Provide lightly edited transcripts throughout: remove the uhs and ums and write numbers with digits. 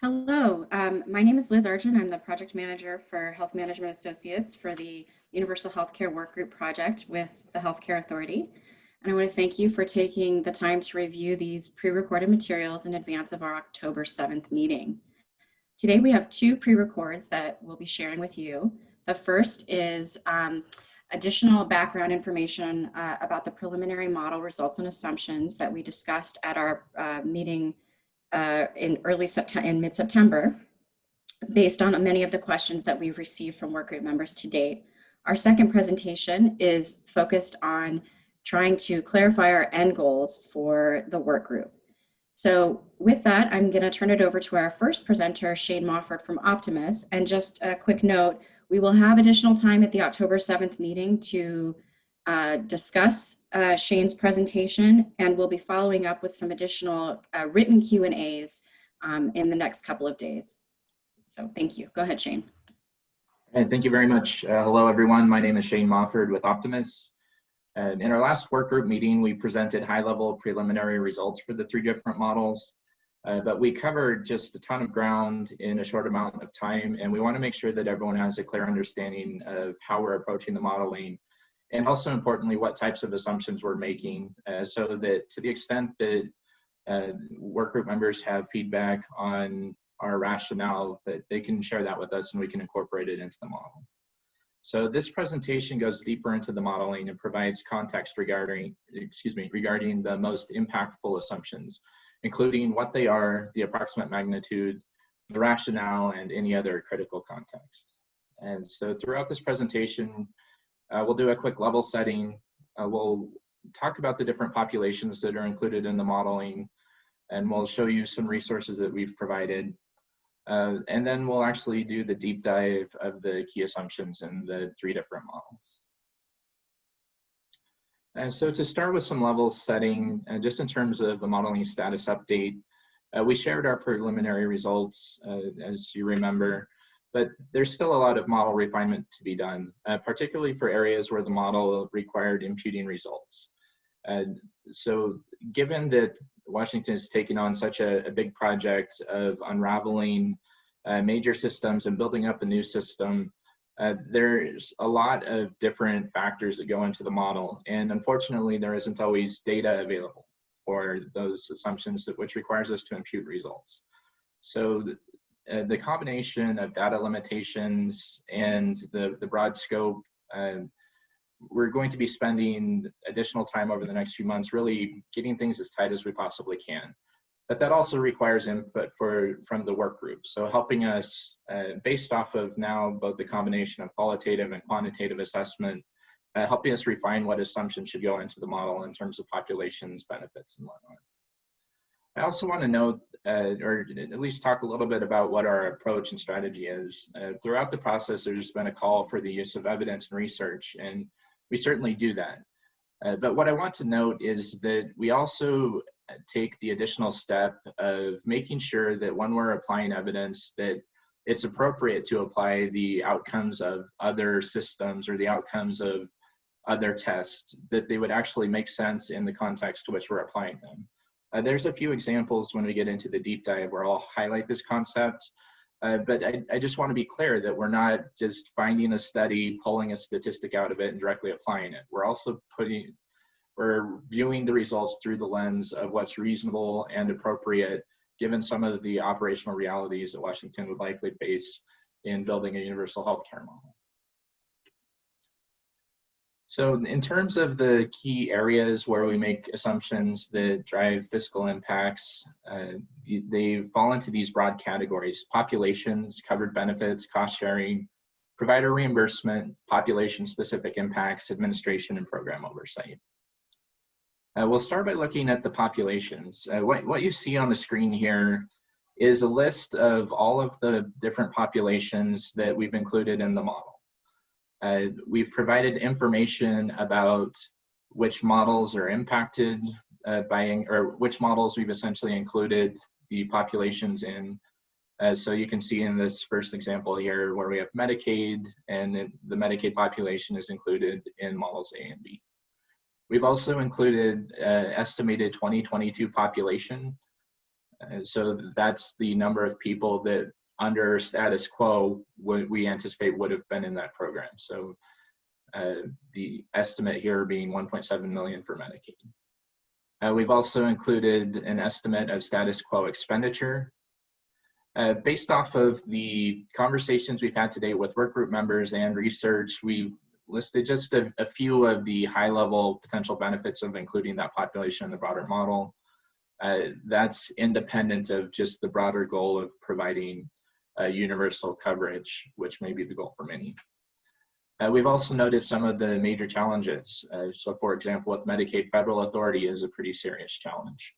Hello, my name is Liz Argent. I'm the project manager for Health Management Associates for the Universal Healthcare Workgroup project with the Healthcare Authority. And I want to thank you for taking the time to review these pre-recorded materials in advance of our October 7th meeting. Today we have two pre-records that we'll be sharing with you. The first is additional background information about the preliminary model results and assumptions that we discussed at our meeting in mid-September, based on many of the questions that we've received from workgroup members to date. Our second presentation is focused on trying to clarify our end goals for the workgroup. So with that, I'm going to turn it over to our first presenter, Shane Mofford from Optimus. And just a quick note, we will have additional time at the October 7th meeting to discuss Shane's presentation, and we'll be following up with some additional written Q&As in the next couple of days. So thank you. Go ahead, Shane. And thank you very much. Hello, everyone. My name is Shane Mofford with Optimus. In our last work group meeting, we presented high-level preliminary results for the three different models, but we covered just a ton of ground in a short amount of time, and we want to make sure that everyone has a clear understanding of how we're approaching the modeling, and also importantly, what types of assumptions we're making, so that to the extent that work group members have feedback on our rationale, that they can share that with us and we can incorporate it into the model. So this presentation goes deeper into the modeling and provides context regarding the most impactful assumptions, including what they are, the approximate magnitude, the rationale, and any other critical context. And so throughout this presentation, we'll do a quick level setting. We'll talk about the different populations that are included in the modeling, and we'll show you some resources that we've provided. And then we'll actually do the deep dive of the key assumptions in the three different models. And so to start with some level setting, just in terms of the modeling status update, we shared our preliminary results, as you remember, but there's still a lot of model refinement to be done, particularly for areas where the model required imputing results. So given that Washington is taking on such a big project of unraveling major systems and building up a new system, there's a lot of different factors that go into the model. And unfortunately, there isn't always data available for those assumptions, which requires us to impute results. So the combination of data limitations and the broad scope, we're going to be spending additional time over the next few months really getting things as tight as we possibly can. But that also requires input from the work group. So helping us, based off of now both the combination of qualitative and quantitative assessment, helping us refine what assumptions should go into the model in terms of populations, benefits, and whatnot. I also want to note, or at least talk a little bit about what our approach and strategy is. Throughout the process, there's been a call for the use of evidence and research, and we certainly do that. But what I want to note is that we also take the additional step of making sure that when we're applying evidence, that it's appropriate to apply the outcomes of other systems or the outcomes of other tests, that they would actually make sense in the context to which we're applying them. There's a few examples when we get into the deep dive where I'll highlight this concept. But I just want to be clear that we're not just finding a study, pulling a statistic out of it and directly applying it. We're also we're viewing the results through the lens of what's reasonable and appropriate, given some of the operational realities that Washington would likely face in building a universal healthcare model. So in terms of the key areas where we make assumptions that drive fiscal impacts, they fall into these broad categories: populations, covered benefits, cost sharing, provider reimbursement, population-specific impacts, administration, and program oversight. We'll start by looking at the populations. What you see on the screen here is a list of all of the different populations that we've included in the model. We've provided information about which models are impacted or which models we've essentially included the populations in. So you can see in this first example here where we have Medicaid, and the Medicaid population is included in models A and B. We've also included estimated 2022 population So that's the number of people that under status quo we anticipate would have been in that program. So the estimate here being 1.7 million for Medicaid. We've also included an estimate of status quo expenditure. Based off of the conversations we've had today with workgroup members and research, we've listed just a few of the high-level potential benefits of including that population in the broader model. That's independent of just the broader goal of providing universal coverage, which may be the goal for many. We've also noted some of the major challenges. So for example, with Medicaid, federal authority is a pretty serious challenge.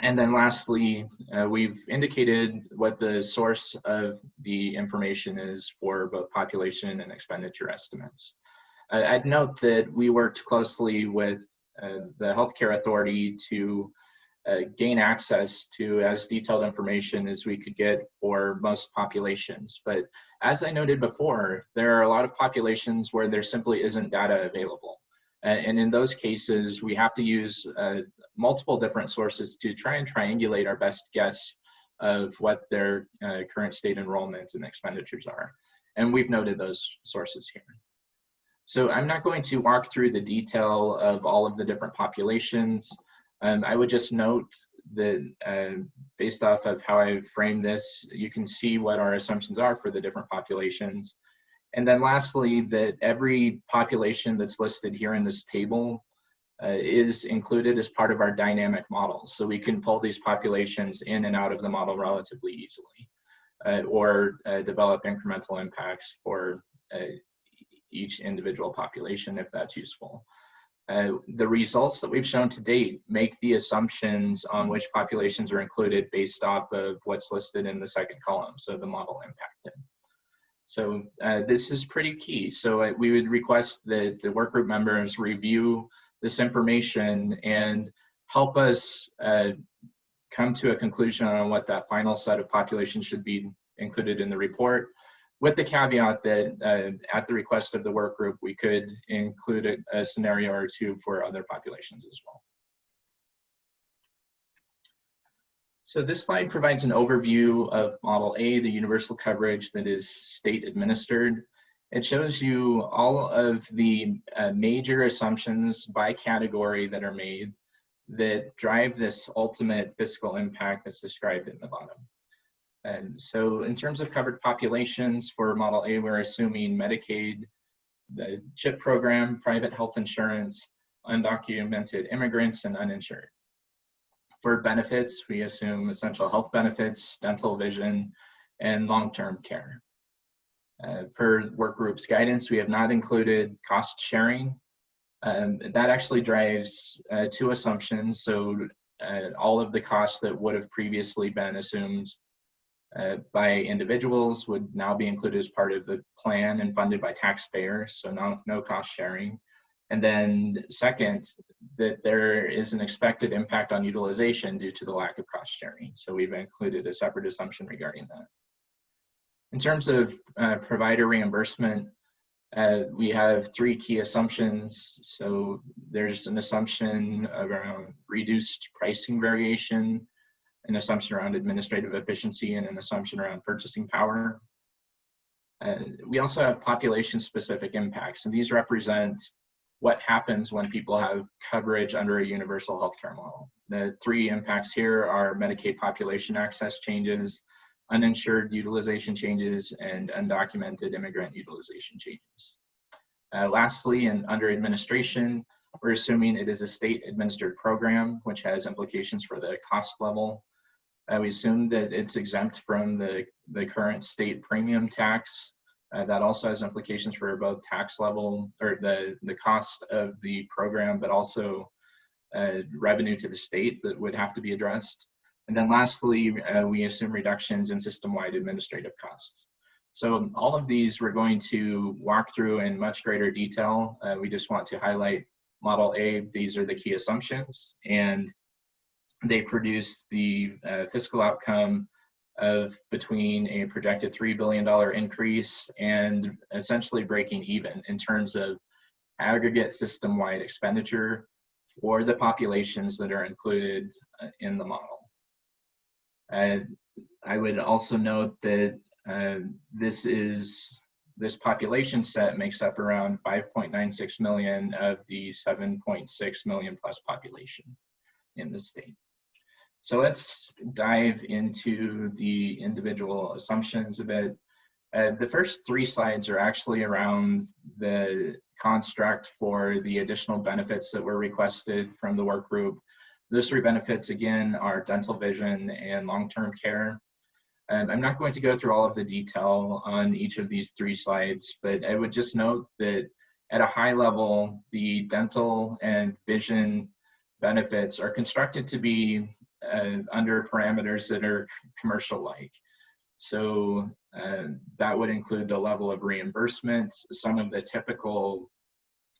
And then lastly, we've indicated what the source of the information is for both population and expenditure estimates. I'd note that we worked closely with the healthcare authority to gain access to as detailed information as we could get for most populations. But as I noted before, there are a lot of populations where there simply isn't data available. And in those cases, we have to use multiple different sources to try and triangulate our best guess of what their current state enrollments and expenditures are. And we've noted those sources here. So I'm not going to walk through the detail of all of the different populations. I would just note that based off of how I framed this, you can see what our assumptions are for the different populations. And then lastly, that every population that's listed here in this table is included as part of our dynamic model. So we can pull these populations in and out of the model relatively easily, or develop incremental impacts for each individual population if that's useful. The results that we've shown to date make the assumptions on which populations are included based off of what's listed in the second column, so the model impacted. So this is pretty key. So we would request that the workgroup members review this information and help us come to a conclusion on what that final set of populations should be included in the report, with the caveat that at the request of the workgroup, we could include a scenario or two for other populations as well. So this slide provides an overview of Model A, the universal coverage that is state administered. It shows you all of the major assumptions by category that are made that drive this ultimate fiscal impact that's described in the bottom. And so in terms of covered populations for Model A, we're assuming Medicaid, the CHIP program, private health insurance, undocumented immigrants, and uninsured. For benefits, we assume essential health benefits, dental, vision, and long-term care. Per workgroup's guidance, we have not included cost sharing. That actually drives two assumptions. So all of the costs that would have previously been assumed by individuals would now be included as part of the plan and funded by taxpayers, so no cost sharing. And then second, that there is an expected impact on utilization due to the lack of cost sharing. So we've included a separate assumption regarding that. In terms of provider reimbursement, we have three key assumptions. So there's an assumption around reduced pricing variation, an assumption around administrative efficiency, and an assumption around purchasing power. We also have population-specific impacts, and these represent what happens when people have coverage under a universal healthcare model. The three impacts here are Medicaid population access changes, uninsured utilization changes, and undocumented immigrant utilization changes. Lastly, and under administration, we're assuming it is a state-administered program, which has implications for the cost level. We assume that it's exempt from the current state premium tax. That also has implications for both tax level, or the cost of the program, but also revenue to the state that would have to be addressed. And then lastly, we assume reductions in system-wide administrative costs. So all of these we're going to walk through in much greater detail. We just want to highlight Model A. These are the key assumptions, and they produce the fiscal outcome of between a projected $3 billion increase and essentially breaking even in terms of aggregate system-wide expenditure for the populations that are included in the model. I would also note that this population set makes up around 5.96 million of the 7.6 million plus population in the state. So let's dive into the individual assumptions a bit. The first three slides are actually around the construct for the additional benefits that were requested from the work group. Those three benefits, again, are dental, vision, and long-term care. I'm not going to go through all of the detail on each of these three slides, but I would just note that at a high level, the dental and vision benefits are constructed to be under parameters that are commercial-like. So that would include the level of reimbursement, some of the typical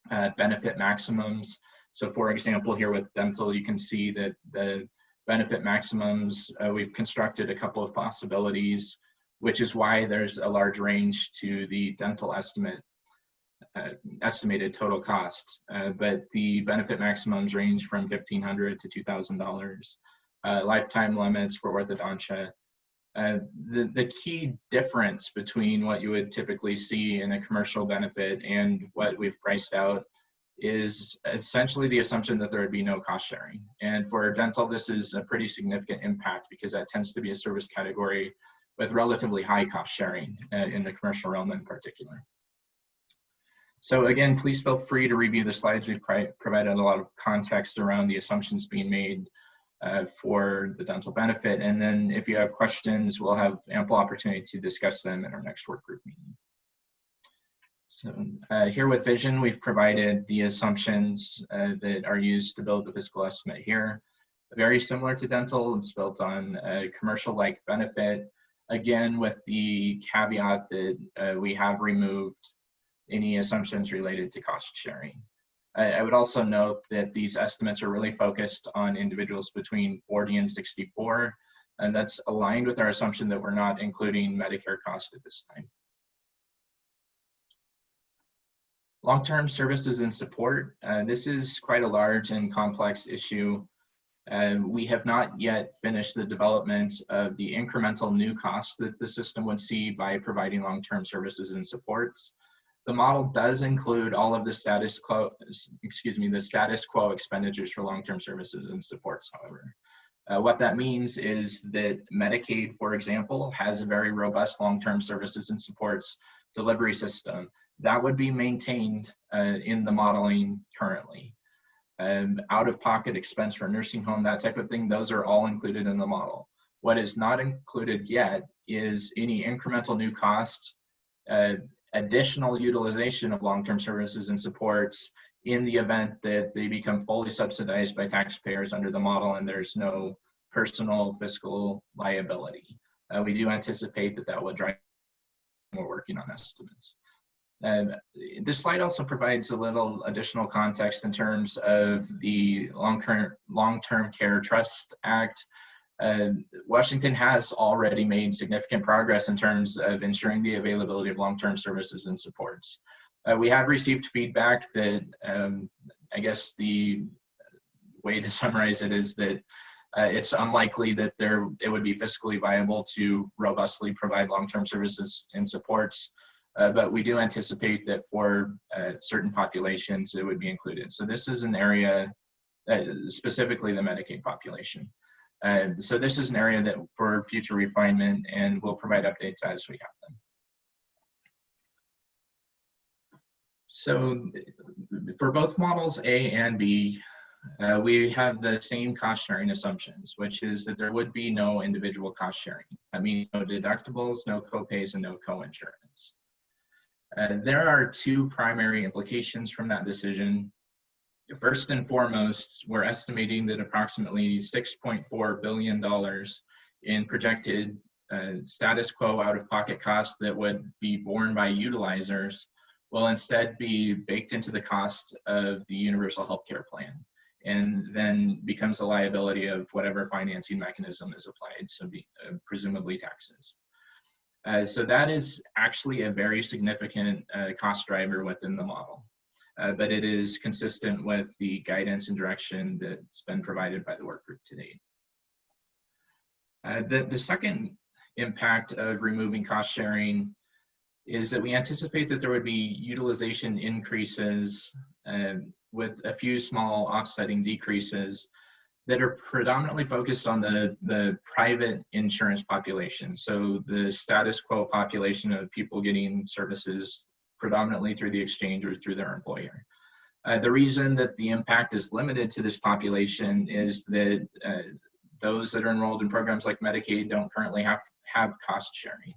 benefit maximums. So for example, here with dental, you can see that the benefit maximums, we've constructed a couple of possibilities, which is why there's a large range to the dental estimated total cost. But the benefit maximums range from $1,500 to $2,000. Lifetime limits for orthodontia. The key difference between what you would typically see in a commercial benefit and what we've priced out is essentially the assumption that there would be no cost sharing. And for dental, this is a pretty significant impact because that tends to be a service category with relatively high cost sharing in the commercial realm in particular. So again, please feel free to review the slides. We've provided a lot of context around the assumptions being made for the dental benefit. And then if you have questions, we'll have ample opportunity to discuss them in our next work group meeting. So here with vision, we've provided the assumptions that are used to build the fiscal estimate here. Very similar to dental, it's built on a commercial-like benefit. Again, with the caveat that we have removed any assumptions related to cost sharing. I would also note that these estimates are really focused on individuals between 40 and 64, and that's aligned with our assumption that we're not including Medicare cost at this time. Long-term services and support. This is quite a large and complex issue. We have not yet finished the development of the incremental new costs that the system would see by providing long-term services and supports. The model does include all of the status quo expenditures for long-term services and supports, however. What that means is that Medicaid, for example, has a very robust long-term services and supports delivery system that would be maintained in the modeling currently. Out-of-pocket expense for a nursing home, that type of thing, those are all included in the model. What is not included yet is any incremental new cost, additional utilization of long-term services and supports in the event that they become fully subsidized by taxpayers under the model and there's no personal fiscal liability. We do anticipate that that will drive. We're working on estimates. This slide also provides a little additional context in terms of the Long-Term Care Trust Act. Washington has already made significant progress in terms of ensuring the availability of long-term services and supports. We have received feedback that I guess the way to summarize it is that it's unlikely that it would be fiscally viable to robustly provide long-term services and supports. But we do anticipate that for certain populations, it would be included. So this is an area, specifically the Medicaid population. So this is an area that for future refinement, and we'll provide updates as we have them. So for both models A and B, we have the same cost sharing assumptions, which is that there would be no individual cost sharing. That means no deductibles, no copays, and no coinsurance. There are two primary implications from that decision. First and foremost, we're estimating that approximately $6.4 billion in projected status quo out-of-pocket costs that would be borne by utilizers will instead be baked into the cost of the universal healthcare plan, and then becomes the liability of whatever financing mechanism is applied, so presumably taxes. So that is actually a very significant cost driver within the model, but it is consistent with the guidance and direction that's been provided by the work group to date. The second impact of removing cost sharing is that we anticipate that there would be utilization increases with a few small offsetting decreases that are predominantly focused on the private insurance population. So the status quo population of people getting services predominantly through the exchange or through their employer. The reason that the impact is limited to this population is that those that are enrolled in programs like Medicaid don't currently have cost sharing.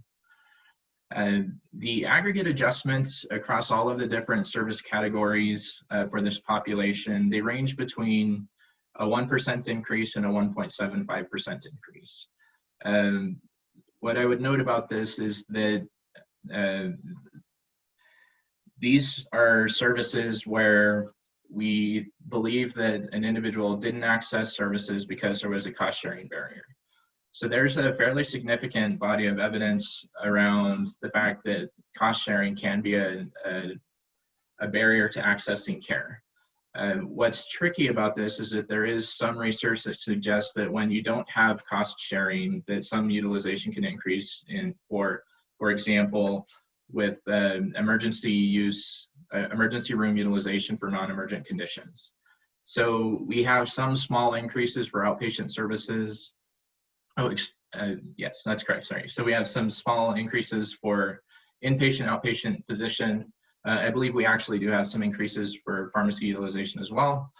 The aggregate adjustments across all of the different service categories for this population, they range between a 1% increase and a 1.75% increase. What I would note about this is that these are services where we believe that an individual didn't access services because there was a cost sharing barrier. So there's a fairly significant body of evidence around the fact that cost sharing can be a barrier to accessing care. What's tricky about this is that there is some research that suggests that when you don't have cost sharing, that some utilization can increase for example, with emergency room utilization for non-emergent conditions. So we have some small increases for outpatient services. Yes, that's correct, sorry. So we have some small increases for inpatient, outpatient physician. I believe we actually do have some increases for pharmacy utilization as well.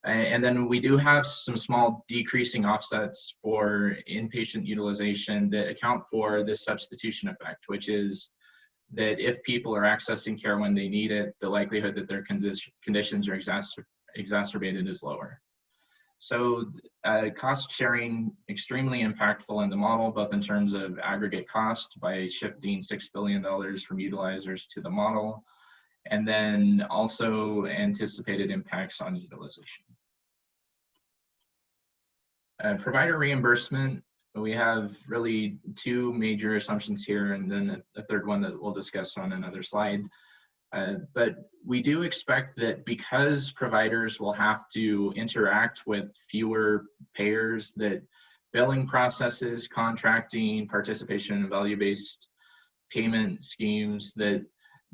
And then we do have some small decreasing offsets for inpatient utilization that account for this substitution effect, which is that if people are accessing care when they need it, the likelihood that their conditions are exacerbated is lower. So cost sharing, extremely impactful in the model, both in terms of aggregate cost by shifting $6 billion from utilizers to the model, and then also anticipated impacts on utilization. Provider reimbursement, we have really two major assumptions here, and then a third one that we'll discuss on another slide. But we do expect that because providers will have to interact with fewer payers, that billing processes, contracting, participation in value-based payment schemes, that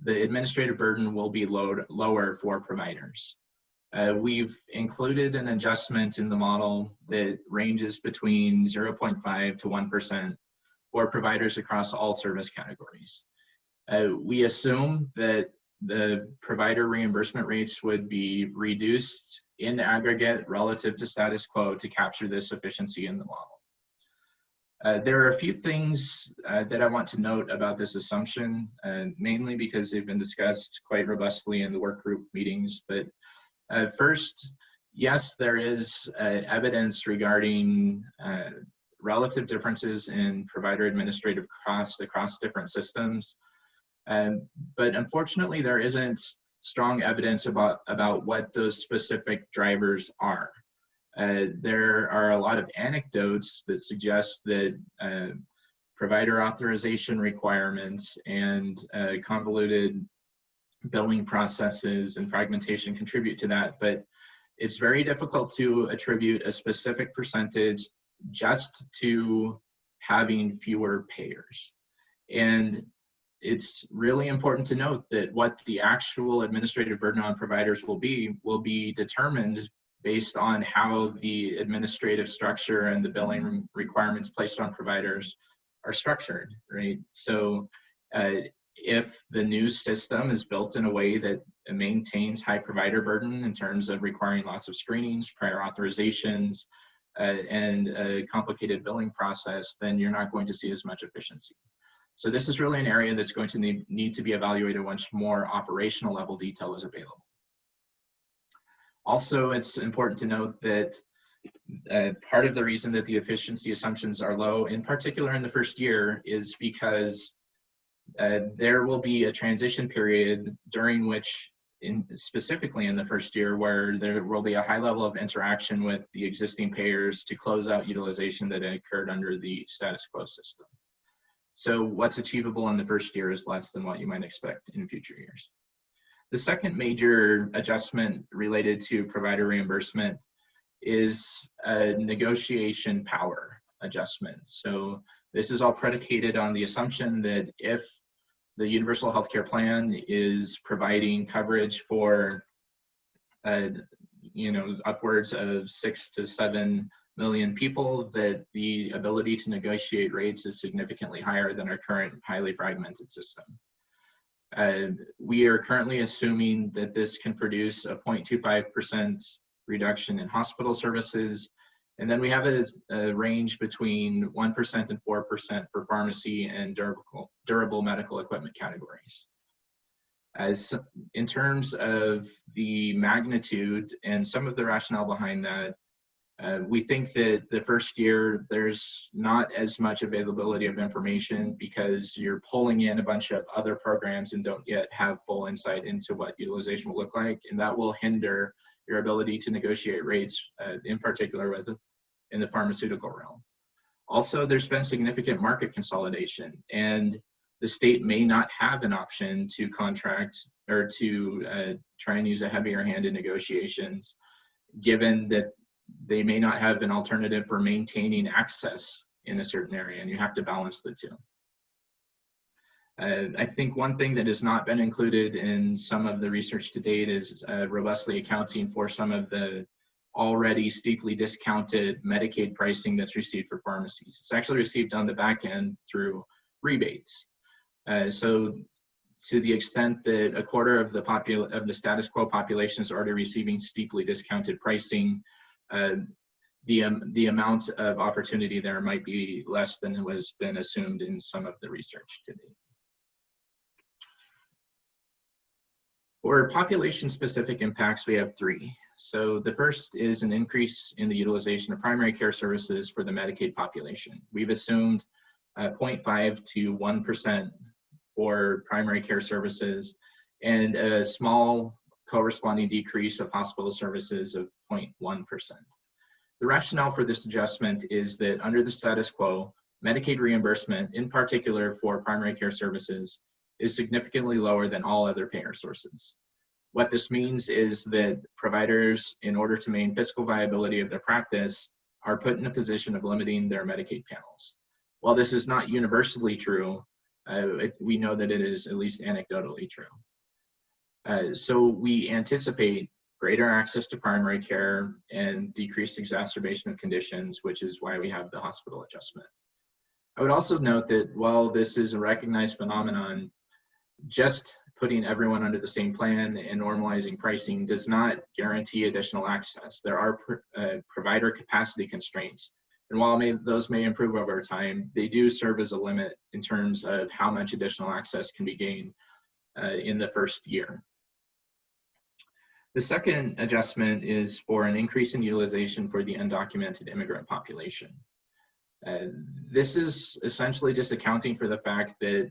the administrative burden will be lower for providers. We've included an adjustment in the model that ranges between 0.5 to 1% for providers across all service categories. We assume that the provider reimbursement rates would be reduced in aggregate relative to status quo to capture this efficiency in the model. There are a few things that I want to note about this assumption, mainly because they've been discussed quite robustly in the work group meetings. But first, yes, there is evidence regarding relative differences in provider administrative costs across different systems. But unfortunately, there isn't strong evidence about what those specific drivers are. There are a lot of anecdotes that suggest that provider authorization requirements and convoluted billing processes and fragmentation contribute to that, but it's very difficult to attribute a specific percentage just to having fewer payers. And it's really important to note that what the actual administrative burden on providers will be determined based on how the administrative structure and the billing requirements placed on providers are structured, right? So if the new system is built in a way that maintains high provider burden in terms of requiring lots of screenings, prior authorizations, and a complicated billing process, then you're not going to see as much efficiency. So this is really an area that's going to need to be evaluated once more operational level detail is available. Also, it's important to note that part of the reason that the efficiency assumptions are low, in particular in the first year, is because there will be a transition period during which, specifically in the first year, where there will be a high level of interaction with the existing payers to close out utilization that occurred under the status quo system. So what's achievable in the first year is less than what you might expect in future years. The second major adjustment related to provider reimbursement is negotiation power. adjustment. So this is all predicated on the assumption that if the universal healthcare plan is providing coverage for upwards of 6 to 7 million people, that the ability to negotiate rates is significantly higher than our current highly fragmented system. We are currently assuming that this can produce a 0.25% reduction in hospital services. And then we have a range between 1% and 4% for pharmacy and durable medical equipment categories. As in terms of the magnitude and some of the rationale behind that, we think that the first year there's not as much availability of information because you're pulling in a bunch of other programs and don't yet have full insight into what utilization will look like, and that will hinder your ability to negotiate rates, in particular in the pharmaceutical realm. Also, there's been significant market consolidation, and the state may not have an option to contract or to try and use a heavier hand in negotiations, given that they may not have an alternative for maintaining access in a certain area, and you have to balance the two. I think one thing that has not been included in some of the research to date is robustly accounting for some of the already steeply discounted Medicaid pricing that's received for pharmacies. It's actually received on the back end through rebates. So to the extent that a quarter of the status quo population is already receiving steeply discounted pricing, the amount of opportunity there might be less than has been assumed in some of the research to date. For population-specific impacts, we have three. So the first is an increase in the utilization of primary care services for the Medicaid population. We've assumed 0.5 to 1% for primary care services and a small corresponding decrease of hospital services of 0.1%. The rationale for this adjustment is that under the status quo, Medicaid reimbursement, in particular for primary care services, is significantly lower than all other payer sources. What this means is that providers, in order to maintain fiscal viability of their practice, are put in a position of limiting their Medicaid panels. While this is not universally true, we know that it is at least anecdotally true. So we anticipate greater access to primary care and decreased exacerbation of conditions, which is why we have the hospital adjustment. I would also note that while this is a recognized phenomenon, just putting everyone under the same plan and normalizing pricing does not guarantee additional access. There are provider capacity constraints. And while those may improve over time, they do serve as a limit in terms of how much additional access can be gained in the first year. The second adjustment is for an increase in utilization for the undocumented immigrant population. This is essentially just accounting for the fact that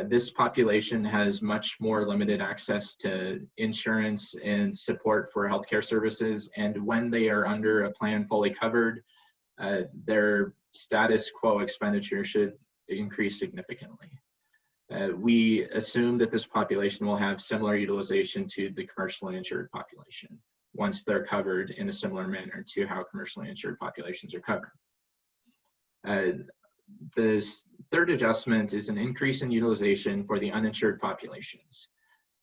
this population has much more limited access to insurance and support for healthcare services, and when they are under a plan fully covered, their status quo expenditure should increase significantly. We assume that this population will have similar utilization to the commercially insured population once they're covered in a similar manner to how commercially insured populations are covered. The third adjustment is an increase in utilization for the uninsured populations.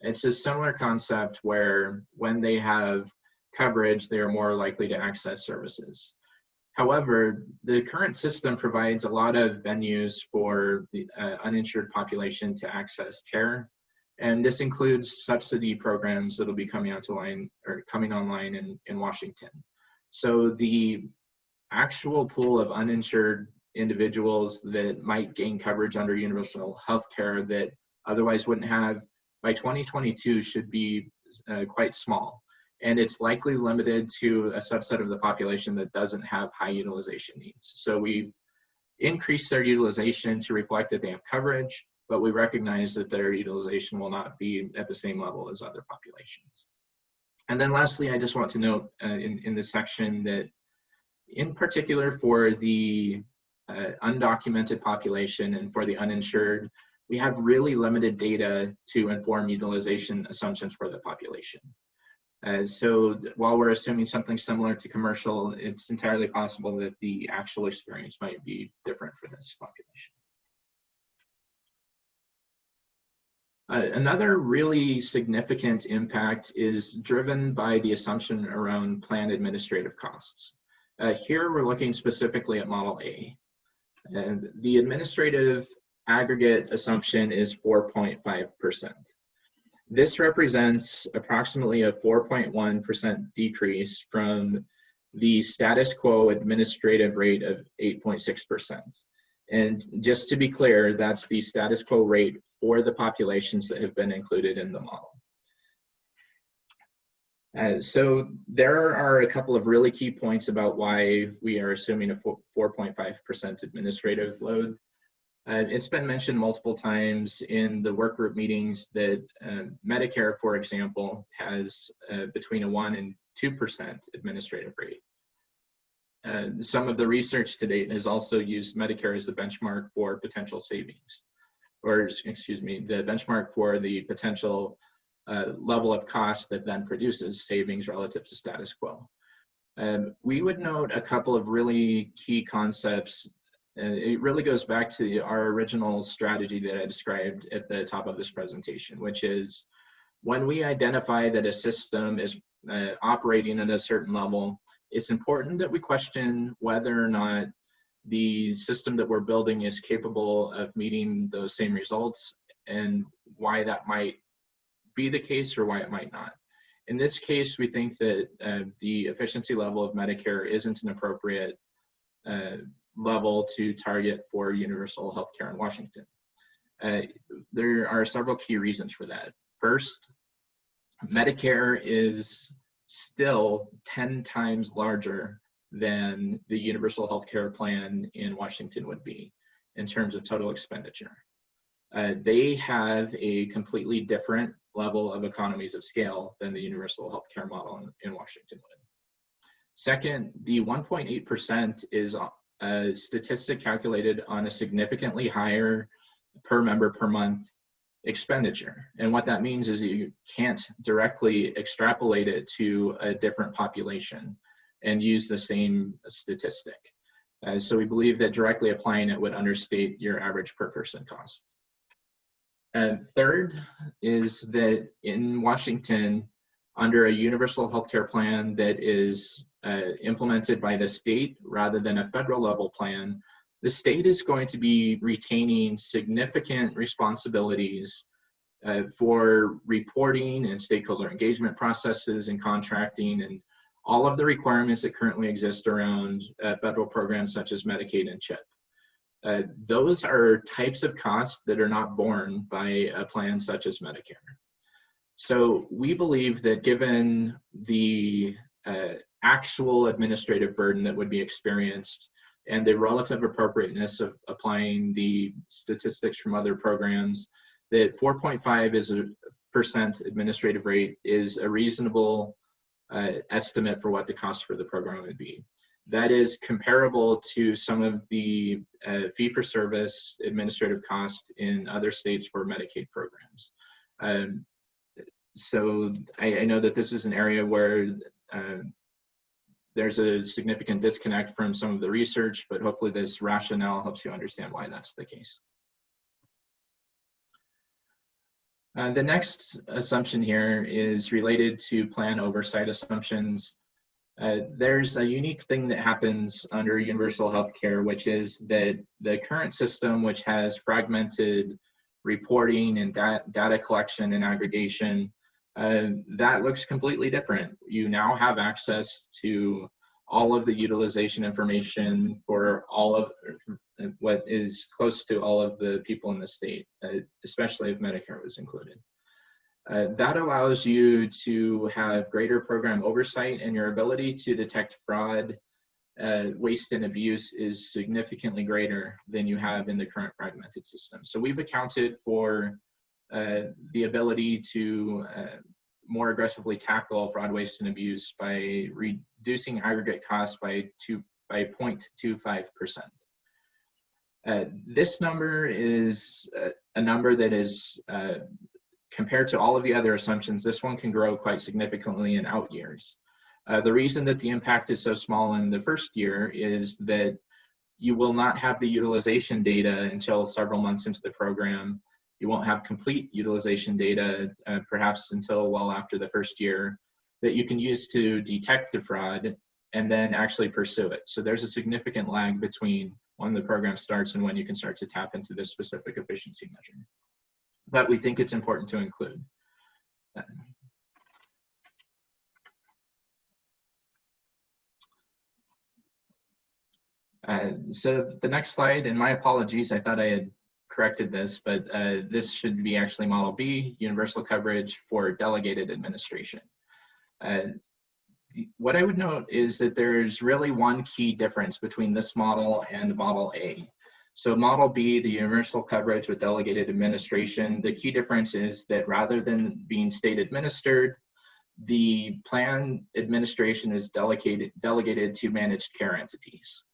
It's a similar concept where when they have coverage, they are more likely to access services. However, the current system provides a lot of venues for the uninsured population to access care, and this includes subsidy programs that will be coming online in Washington. So the actual pool of uninsured individuals that might gain coverage under universal health care that otherwise wouldn't have by 2022 should be quite small. And it's likely limited to a subset of the population that doesn't have high utilization needs. So we increase their utilization to reflect that they have coverage, but we recognize that their utilization will not be at the same level as other populations. And then lastly, I just want to note in this section that in particular for the undocumented population and for the uninsured, we have really limited data to inform utilization assumptions for the population. So while we're assuming something similar to commercial, it's entirely possible that the actual experience might be different for this population. Another really significant impact is driven by the assumption around plan administrative costs. Here we're looking specifically at Model A. The administrative aggregate assumption is 4.5%. This represents approximately a 4.1% decrease from the status quo administrative rate of 8.6%. And just to be clear, that's the status quo rate for the populations that have been included in the model. So there are a couple of really key points about why we are assuming a 4.5% administrative load. It's been mentioned multiple times in the work group meetings that Medicare, for example, has between a 1% and 2% administrative rate. Some of the research to date has also used Medicare as the benchmark for potential savings, or excuse me, the benchmark for the potential level of cost that then produces savings relative to status quo. We would note a couple of really key concepts. It really goes back to our original strategy that I described at the top of this presentation, which is when we identify that a system is operating at a certain level, it's important that we question whether or not the system that we're building is capable of meeting those same results and why that might be the case or why it might not. In this case, we think that the efficiency level of Medicare isn't an appropriate level to target for universal healthcare in Washington. There are several key reasons for that. First, Medicare is still 10 times larger than the universal healthcare plan in Washington would be in terms of total expenditure. They have a completely different level of economies of scale than the universal healthcare model in Washington would. Second, the 1.8% is a statistic calculated on a significantly higher per member per month expenditure. And what that means is you can't directly extrapolate it to a different population and use the same statistic. So we believe that directly applying it would understate your average per person cost. And third is that in Washington, under a universal healthcare plan that is implemented by the state rather than a federal level plan, the state is going to be retaining significant responsibilities for reporting and stakeholder engagement processes and contracting and all of the requirements that currently exist around federal programs such as Medicaid and CHIP. Those are types of costs that are not borne by a plan such as Medicare. So we believe that given the actual administrative burden that would be experienced and the relative appropriateness of applying the statistics from other programs, that 4.5% administrative rate is a reasonable estimate for what the cost for the program would be. That is comparable to some of the fee-for-service administrative costs in other states for Medicaid programs. So I know that this is an area where there's a significant disconnect from some of the research, but hopefully this rationale helps you understand why that's the case. The next assumption here is related to plan oversight assumptions. There's a unique thing that happens under universal healthcare, which is that the current system, which has fragmented reporting and data collection and aggregation, that looks completely different. You now have access to all of the utilization information for all of what is close to all of the people in the state, especially if Medicare was included. That allows you to have greater program oversight, and your ability to detect fraud, waste, and abuse is significantly greater than you have in the current fragmented system. So we've accounted for the ability to more aggressively tackle fraud, waste, and abuse by reducing aggregate costs by 0.25%. This number is a number that is compared to all of the other assumptions, this one can grow quite significantly in out years. The reason that the impact is so small in the first year is that you will not have the utilization data until several months into the program. You won't have complete utilization data, perhaps until well after the first year, that you can use to detect the fraud and then actually pursue it. So there's a significant lag between when the program starts and when you can start to tap into this specific efficiency measure. But we think it's important to include. So the next slide, and my apologies, I thought I had corrected this, but this should be actually Model B, universal coverage for delegated administration. What I would note is that there's really one key difference between this model and Model A. So Model B, the universal coverage with delegated administration, the key difference is that rather than being state administered, the plan administration is delegated to managed care entities.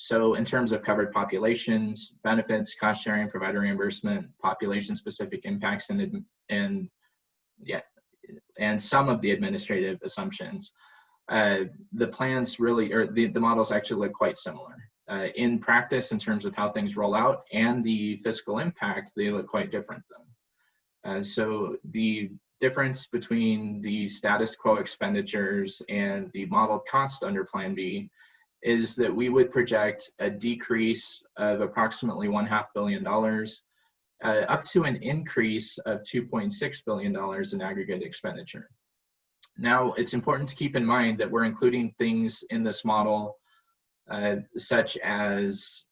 So in terms of covered populations, benefits, cost sharing, provider reimbursement, population specific impacts, and some of the administrative assumptions, the plans really, or the models actually look quite similar. In practice, in terms of how things roll out and the fiscal impact, they look quite different though. So the difference between the status quo expenditures and the modeled cost under Plan B is that we would project a decrease of approximately $0.5 billion, up to an increase of $2.6 billion in aggregate expenditure. Now, it's important to keep in mind that we're including things in this model such as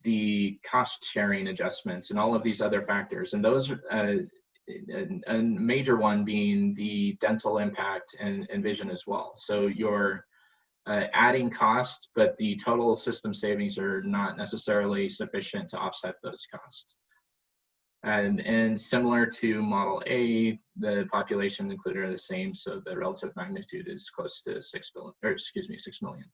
the cost sharing adjustments and all of these other factors. And those, a major one being the dental impact and vision as well. So you're adding cost, but the total system savings are not necessarily sufficient to offset those costs. And similar to Model A, the population included are the same, so the relative magnitude is close to 6 million.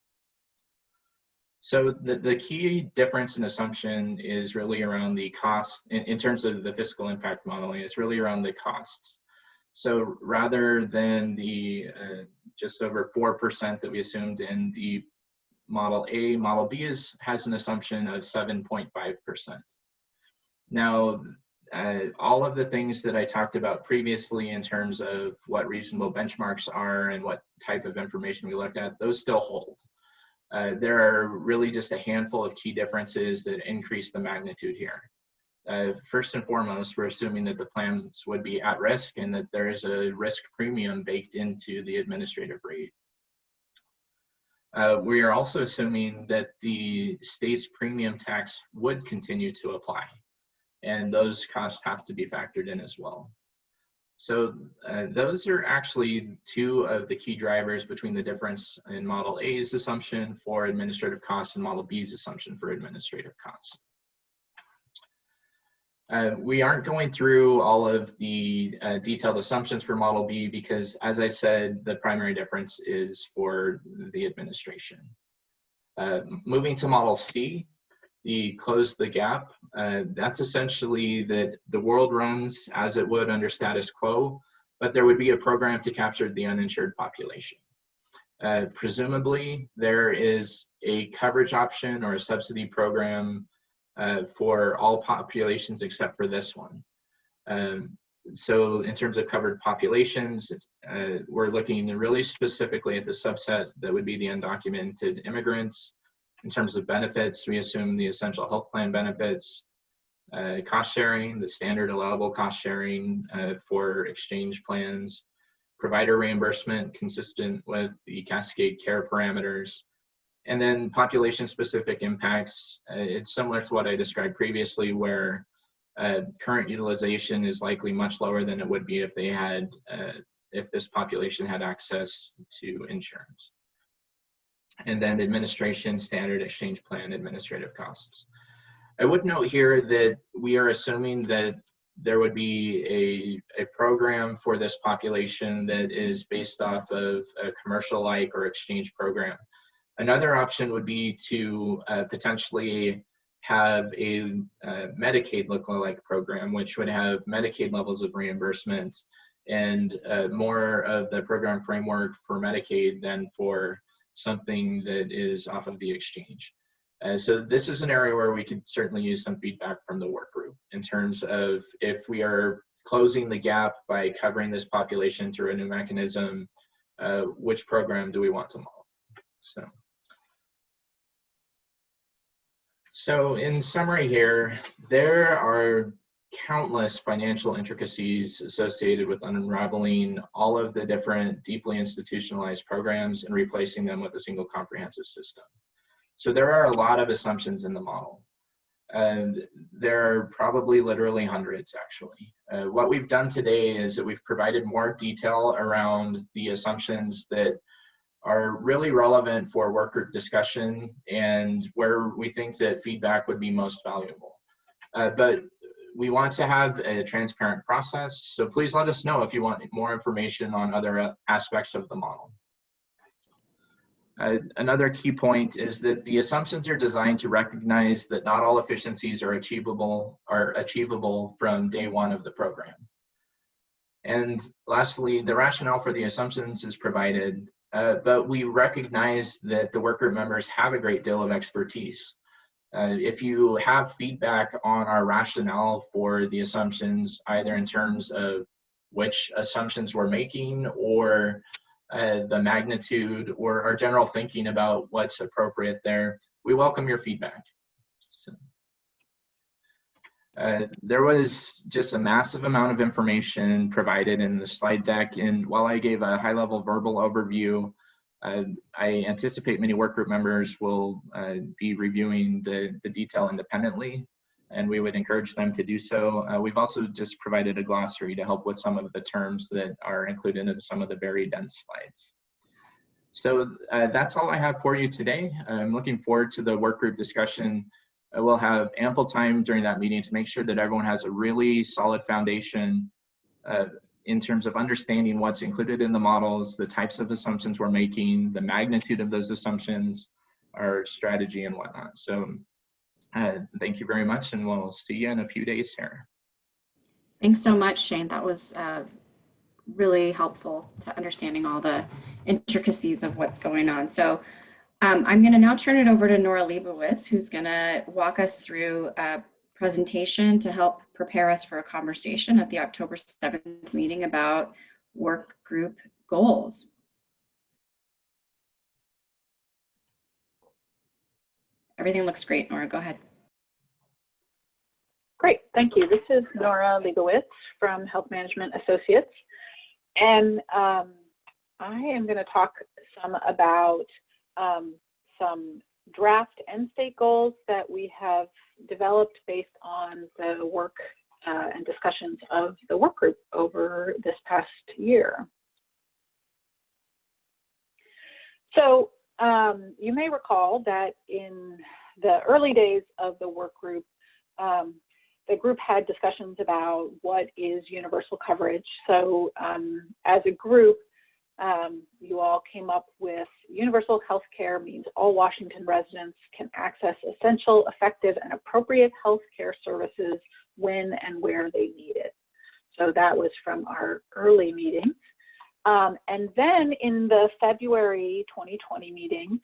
So the key difference in assumption is really around the cost, in terms of the fiscal impact modeling, it's really around the costs. So rather than the just over 4% that we assumed in the Model A, Model B has an assumption of 7.5%. Now, all of the things that I talked about previously in terms of what reasonable benchmarks are and what type of information we looked at, those still hold. There are really just a handful of key differences that increase the magnitude here. First and foremost, we're assuming that the plans would be at risk and that there is a risk premium baked into the administrative rate. We are also assuming that the state's premium tax would continue to apply, and those costs have to be factored in as well. So those are actually two of the key drivers between the difference in Model A's assumption for administrative costs and Model B's assumption for administrative costs. We aren't going through all of the detailed assumptions for Model B because, as I said, the primary difference is for the administration. Moving to Model C, the close the gap, that's essentially that the world runs as it would under status quo, but there would be a program to capture the uninsured population. Presumably, there is a coverage option or a subsidy program for all populations except for this one. So in terms of covered populations, we're looking really specifically at the subset that would be the undocumented immigrants. In terms of benefits, we assume the essential health plan benefits, cost sharing, the standard allowable cost sharing for exchange plans, provider reimbursement consistent with the cascade care parameters, and then population-specific impacts. It's similar to what I described previously, where current utilization is likely much lower than it would be if they had, if this population had access to insurance. And then administration, standard exchange plan, administrative costs. I would note here that we are assuming that there would be a program for this population that is based off of a commercial-like or exchange program. Another option would be to potentially have a Medicaid lookalike program, which would have Medicaid levels of reimbursement and more of the program framework for Medicaid than for something that is off of the exchange. So this is an area where we could certainly use some feedback from the work group in terms of if we are closing the gap by covering this population through a new mechanism, which program do we want to model? So in summary here, there are countless financial intricacies associated with unraveling all of the different deeply institutionalized programs and replacing them with a single comprehensive system. So there are a lot of assumptions in the model. And there are probably literally hundreds, actually. What we've done today is that we've provided more detail around the assumptions that are really relevant for work group discussion and where we think that feedback would be most valuable. But we want to have a transparent process, so please let us know if you want more information on other aspects of the model. Another key point is that the assumptions are designed to recognize that not all efficiencies are achievable from day one of the program. And lastly, the rationale for the assumptions is provided, but we recognize that the work group members have a great deal of expertise. If you have feedback on our rationale for the assumptions, either in terms of which assumptions we're making or the magnitude or our general thinking about what's appropriate there, we welcome your feedback. So, there was just a massive amount of information provided in the slide deck, and while I gave a high-level verbal overview, I anticipate many workgroup members will be reviewing the detail independently, and we would encourage them to do so. We've also just provided a glossary to help with some of the terms that are included in some of the very dense slides. So that's all I have for you today. I'm looking forward to the workgroup discussion. We'll have ample time during that meeting to make sure that everyone has a really solid foundation in terms of understanding what's included in the models, the types of assumptions we're making, the magnitude of those assumptions, our strategy and whatnot. So thank you very much, and we'll see you in a few days here. Thanks so much, Shane. That was really helpful to understanding all the intricacies of what's going on. So I'm going to now turn it over to Nora Leibowitz, who's going to walk us through a presentation to help prepare us for a conversation at the October 7th meeting about work group goals. Everything looks great, Nora, go ahead. Great, thank you. This is Nora Leibowitz from Health Management Associates. And I am going to talk some about some draft end state goals that we have developed based on the work and discussions of the work group over this past year. So you may recall that in the early days of the work group, the group had discussions about what is universal coverage. So as a group, you all came up with universal health care means all Washington residents can access essential, effective, and appropriate health care services when and where they need it. So that was from our early meetings. And then in the February 2020 meeting,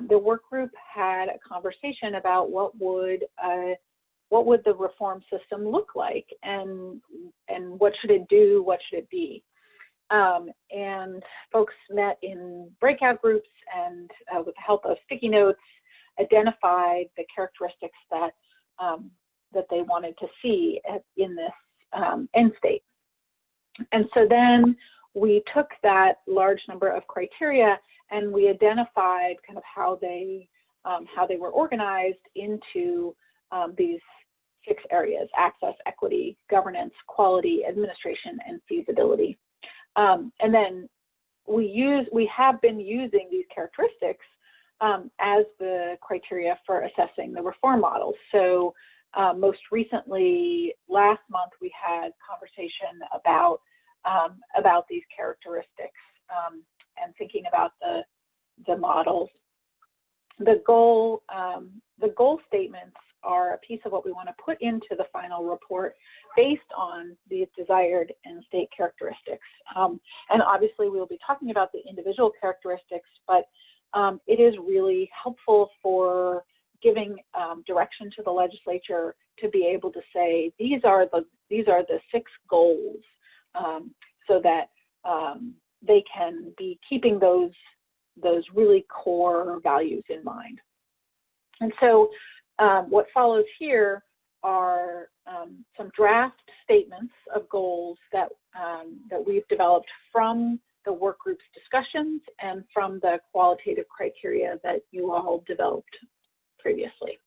the work group had a conversation about what would the reform system look like, and what should it do, what should it be? And folks met in breakout groups and with the help of sticky notes, identified the characteristics that that they wanted to see in this end state. And so then we took that large number of criteria and we identified kind of how they were organized into these 6 areas: access, equity, governance, quality, administration, and feasibility. And then we have been using these characteristics as the criteria for assessing the reform models. So most recently, last month, we had conversation about these characteristics and thinking about the models. The goal statements are a piece of what we want to put into the final report based on these desired end state characteristics. And obviously we'll be talking about the individual characteristics, but it is really helpful for giving direction to the legislature to be able to say these are the 6 goals, so that they can be keeping those really core values in mind. And so what follows here are some draft statements of goals that we've developed from the work group's discussions and from the qualitative criteria that you all developed previously.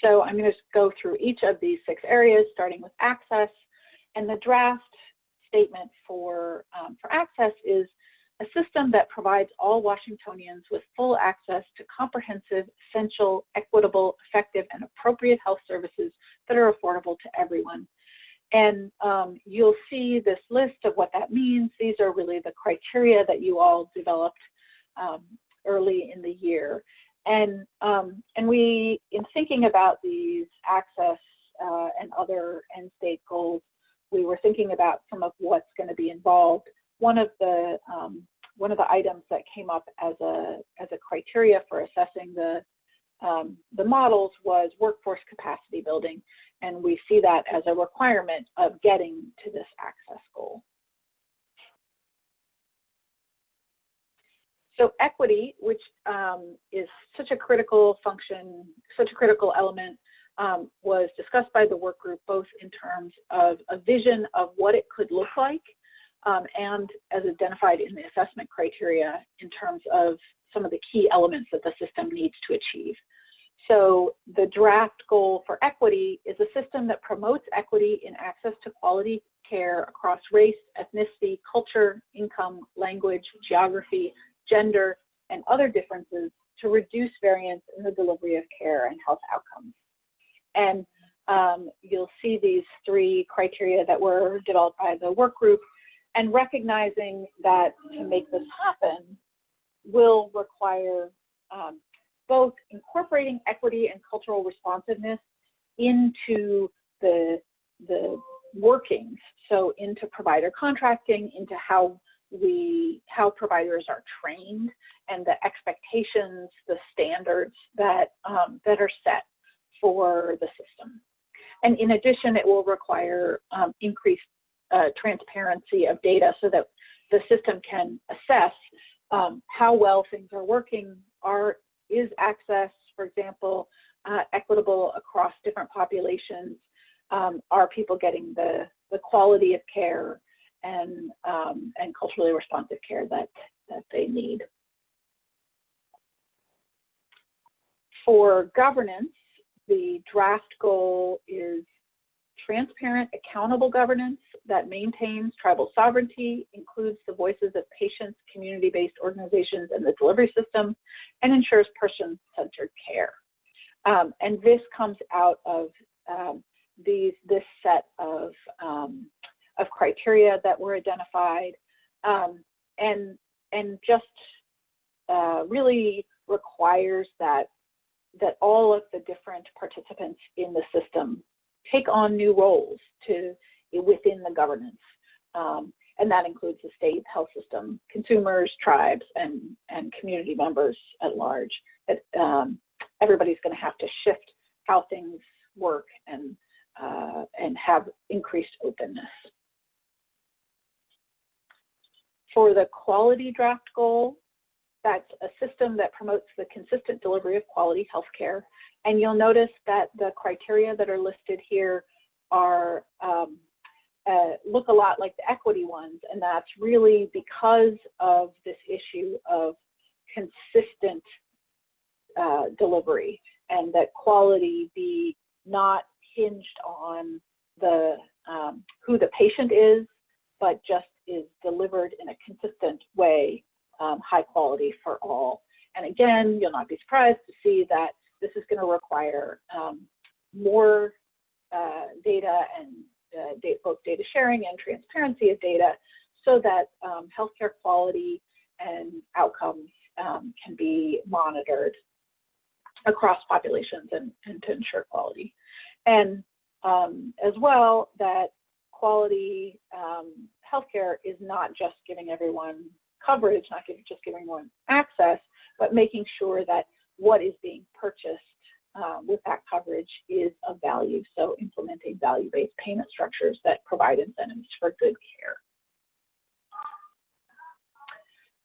So I'm going to go through each of these 6 areas, starting with access. And the draft statement for access is a system that provides all Washingtonians with full access to comprehensive, essential, equitable, effective, and appropriate health services that are affordable to everyone. And you'll see this list of what that means. These are really the criteria that you all developed early in the year. And we, in thinking about these access and other end state goals, we were thinking about some of what's going to be involved. One of the items that came up as a criteria for assessing the models was workforce capacity building, and we see that as a requirement of getting to this access goal. So equity, which is such a critical function, such a critical element, was discussed by the work group both in terms of a vision of what it could look like and as identified in the assessment criteria in terms of some of the key elements that the system needs to achieve. So the draft goal for equity is a system that promotes equity in access to quality care across race, ethnicity, culture, income, language, geography, gender, and other differences to reduce variance in the delivery of care and health outcomes. And you'll see these 3 criteria that were developed by the work group, and recognizing that to make this happen will require both incorporating equity and cultural responsiveness into the workings, so into provider contracting, into how providers are trained, and the expectations, the standards that are set for the system. And in addition, it will require increased transparency of data so that the system can assess how well things are working. Is access, for example, equitable across different populations? Are people getting the quality of care and culturally responsive care that they need? For governance, the draft goal is transparent, accountable governance that maintains tribal sovereignty, includes the voices of patients, community-based organizations, and the delivery system, and ensures person-centered care. And this comes out of this set of criteria that were identified, and just really requires that all of the different participants in the system take on new roles within the governance. And that includes the state health system, consumers, tribes, and community members at large. Everybody's going to have to shift how things work and have increased openness. For the quality draft goal, that's a system that promotes the consistent delivery of quality healthcare. And you'll notice that the criteria that are listed here are look a lot like the equity ones, and that's really because of this issue of consistent delivery, and that quality be not hinged on the who the patient is, but just is delivered in a consistent way, high quality for all. And again, you'll not be surprised to see that this is going to require more data and both data sharing and transparency of data, so that healthcare quality and outcomes can be monitored. across populations and to ensure quality. And as well, that quality healthcare is not just giving everyone coverage, not just giving everyone access, but making sure that what is being purchased with that coverage is of value. So implementing value-based payment structures that provide incentives for good care.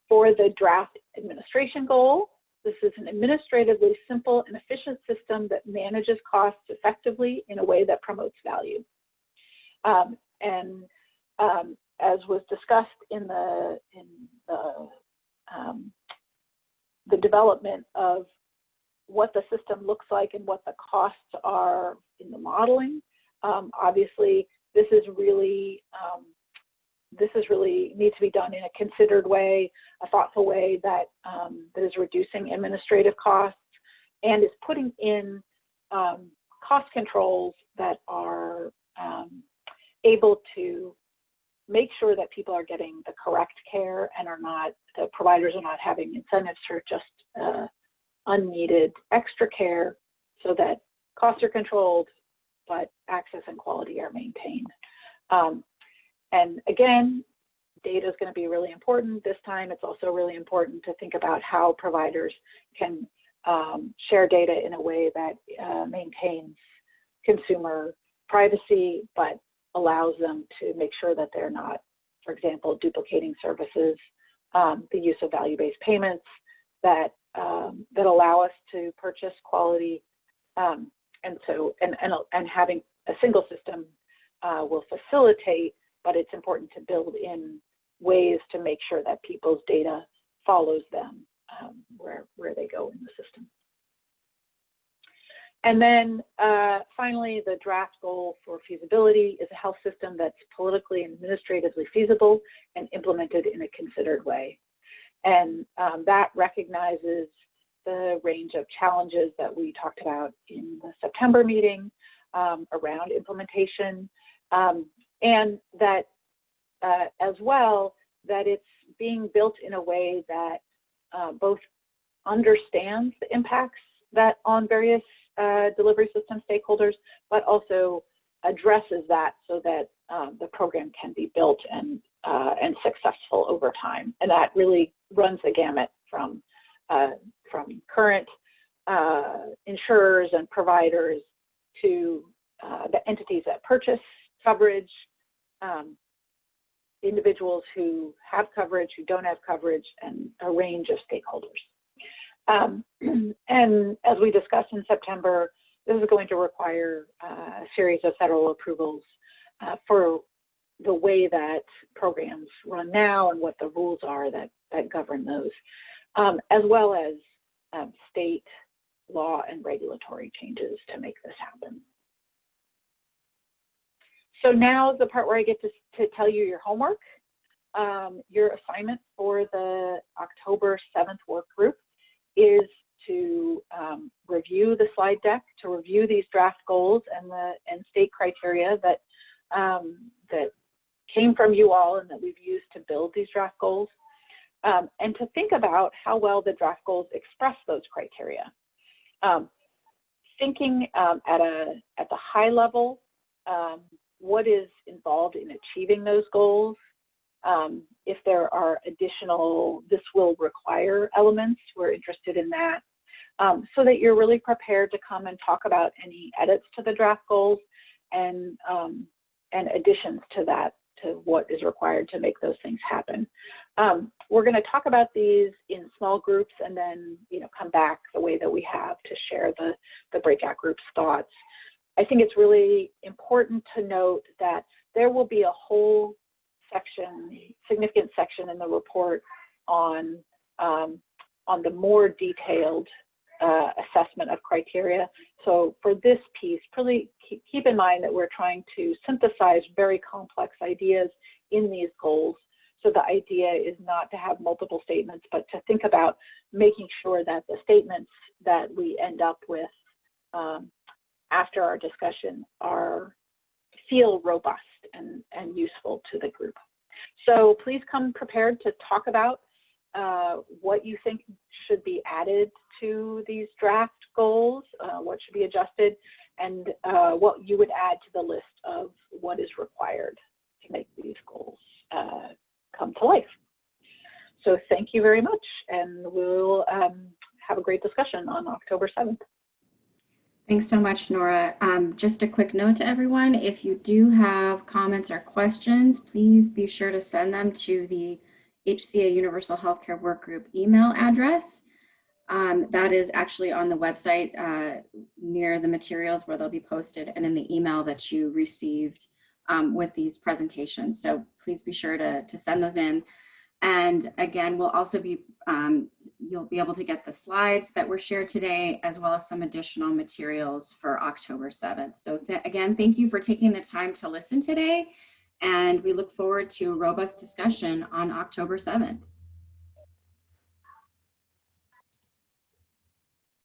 For the draft administration goal, this is an administratively simple and efficient system that manages costs effectively in a way that promotes value. As was discussed in the development of what the system looks like and what the costs are in the modeling, obviously this is really needs to be done in a considered way, a thoughtful way that that is reducing administrative costs and is putting in cost controls that are able to make sure that people are getting the correct care and the providers are not having incentives for just unneeded extra care, so that costs are controlled, but access and quality are maintained. And again, data is going to be really important. This time, it's also really important to think about how providers can share data in a way that maintains consumer privacy, but allows them to make sure that they're not, for example, duplicating services, the use of value-based payments that allow us to purchase quality, and having a single system will facilitate, but it's important to build in ways to make sure that people's data follows them where they go in the system. And then finally, the draft goal for feasibility is a health system that's politically and administratively feasible and implemented in a considered way. And that recognizes the range of challenges that we talked about in the September meeting around implementation, and that as well, that it's being built in a way that both understands the impacts that on various delivery system stakeholders, but also addresses that so that the program can be built and successful over time. And that really runs the gamut from current insurers and providers to the entities that purchase coverage, individuals who have coverage, who don't have coverage, and a range of stakeholders. And as we discussed in September, this is going to require a series of federal approvals for the way that programs run now and what the rules are that govern those, as well as state law and regulatory changes to make this happen. So now is the part where I get to tell you your homework. Your assignment for the October 7th work group is to review the slide deck, to review these draft goals and state criteria that came from you all and that we've used to build these draft goals, and to think about how well the draft goals express those criteria. Thinking at the high level, what is involved in achieving those goals, if there are additional this will require elements, we're interested in that, so that you're really prepared to come and talk about any edits to the draft goals and additions to that, to what is required to make those things happen. We're going to talk about these in small groups and then come back the way that we have to share the breakout groups' thoughts. I think it's really important to note that there will be a whole section, significant section in the report on the more detailed assessment of criteria. So for this piece, really keep in mind that we're trying to synthesize very complex ideas in these goals. So the idea is not to have multiple statements, but to think about making sure that the statements that we end up with after our discussion feel robust and useful to the group. So please come prepared to talk about what you think should be added to these draft goals, what should be adjusted, and what you would add to the list of what is required to make these goals come to life. So thank you very much, and we'll have a great discussion on October 7th. Thanks so much, Nora. Just a quick note to everyone, if you do have comments or questions, please be sure to send them to the HCA Universal Healthcare Workgroup email address. That is actually on the website near the materials where they'll be posted and in the email that you received with these presentations. So please be sure to send those in. And again, we'll also be, you'll be able to get the slides that were shared today, as well as some additional materials for October 7th. So again, thank you for taking the time to listen today. And we look forward to a robust discussion on October 7th.